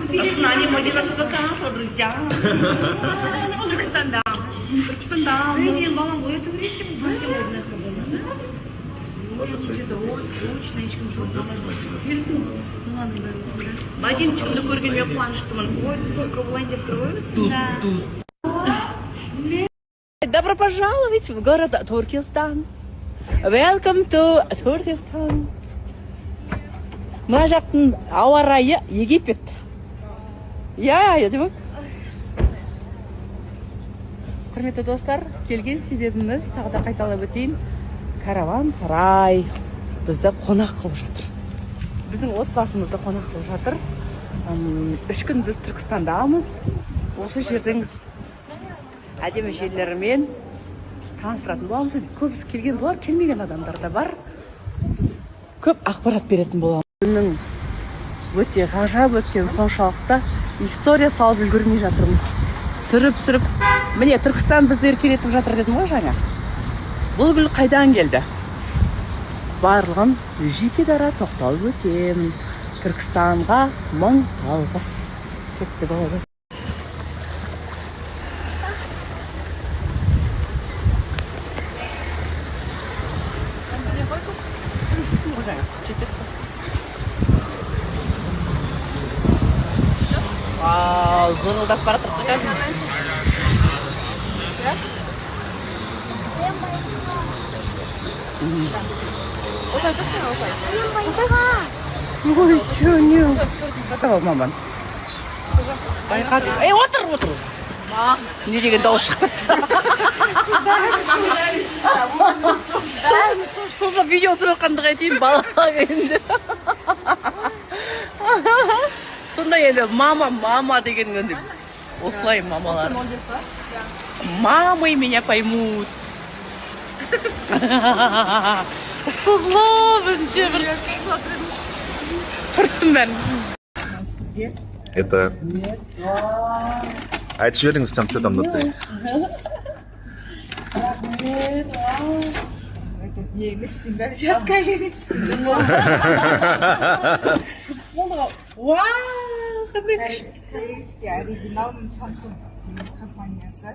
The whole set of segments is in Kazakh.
С нами в один адвоката, друзья. Түркістанда. Мен балам өту керек деп бірге орнына тұрды. Что-то ой, скучно, ешкім жоқ. Келсін. Бәден күнді көргенме қуаныштымын. Ой, тусовка болайын деп тұр ғой. Добро пожаловать в город Туркестан. Welcome to Turkestan. Мына жақтың ауа райы Египет. Я демек. Құрметті достар, келген себебіміз тағы да қайталап өтейін. Караван сарай бізді қонақ қылып жатыр. Біздің отбасымызды қонақ қылып жатыр. 3 күн біз Түркістандамыз. Осы жердің әдемі жерлерімен таныстыратын боламыз. Көбісі келген болар, келмеген адамдар да бар. Көп ақпарат беретін боламыз. Күннің өте ғажап өткен соншалықты история салып үлгермей жатырмыз. Түсіріп. Міне Түркістан бізді еркелетіп жатыр дедім ғой жаңа. Бұл гүл қайдан келді? Барлығын жеке дара тоқталып өтемін. Түркістанға 1000 алғыс. Кетті болғыз. Вау, зырылдап бара жатыр. Ой, что не? Что, маман? Эй, отыр. Не деген дауыс шығып кетті. Сызып видео тұрғандығы айтайын балаға енді. Сондай елі мама деген енді. Осылай мамалар. Мамы меня поймут. Сызлы бірінші бір құрттым бәрін. Это... айтып жіберіңіз, что там внутри? Не емессің бе? Жатқа емессің бе? Вау, қандай күшті. Корейский оригинал Samsung компаниясы.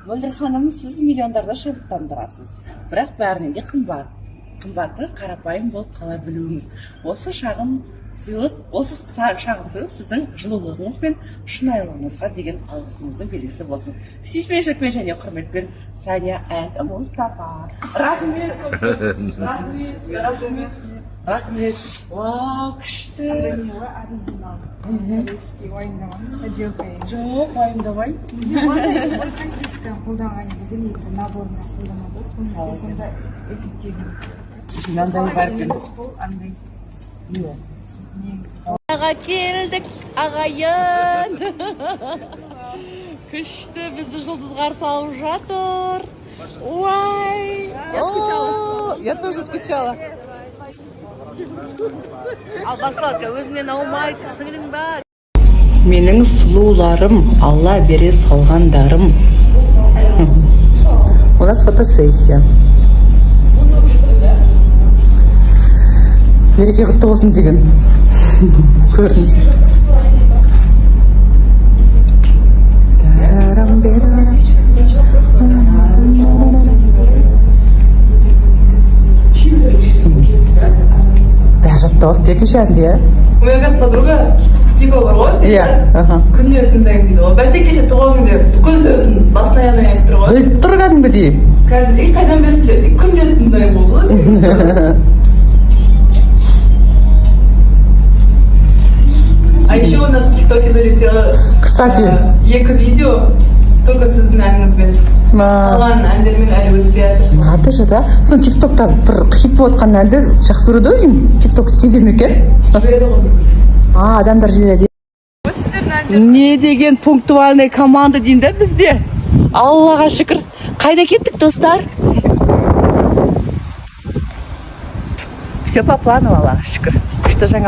Мөлдір ханым, сіз миллиондарда шабыттандырасыз. Бірақ бәрінен де қымбаты қарапайым болып қала білуіңіз. Осы шағын сыйлық сіздің жылулығыңыз бен шынайылығыңызға деген алғысымыздың белгісі болсын. Сүйіспеншілікпен және құрметпен Сәния and Мұстафа. Рахмет. Вау, күшті. Оригинал. Корейский уайымдамаңыз, поделка емес. Жоқ, уайымдамай. Ой косметиканы қолданған кезде негізі наборына қолданады. Сонда эффективный. Мынандай бар екен. Андай. Аға келдік, ағайын. Күшті, бізді жұлдыз қарсы алып жатыр. Уай. Я скучала. Я тоже скучала. Ал Басылатқа өзіңнен аумайды, сіңірің бар. Менің сұлуларым, Алла бере салғандарым. У нас фотосессия. Мереке құтты болсын деген көрініс. Даже топ екінші әнде, ә? У меня оказывается подруга типа бар ғой. Иә. Күнде тыңдаймын дейді ғой. Бәсе кеше туған күнде бүкіл сөзін басына аяғына айтып тұр ғой. Тұр кәдімгідей. Қайдан білесіз? Күнде тыңдаймын ғой. А еще у нас в ТикТоке залетело, Кстати, 2 видео только сіздің әніңізбен. Қалған әндермен әлі өтпей жатыр. Надо же, да? Сон ТикТокта бір хит болып отқан әнді жақсы көреді өзің? ТикТок сезем екен? Жібереді ғой. Адамдар жібереді. Не деген пунктуальный команда деймін да бізде. Аллаға шүкір. Қайда кеттік, достар? Все по плану, Аллаға шүкір. Күшті жаңалық.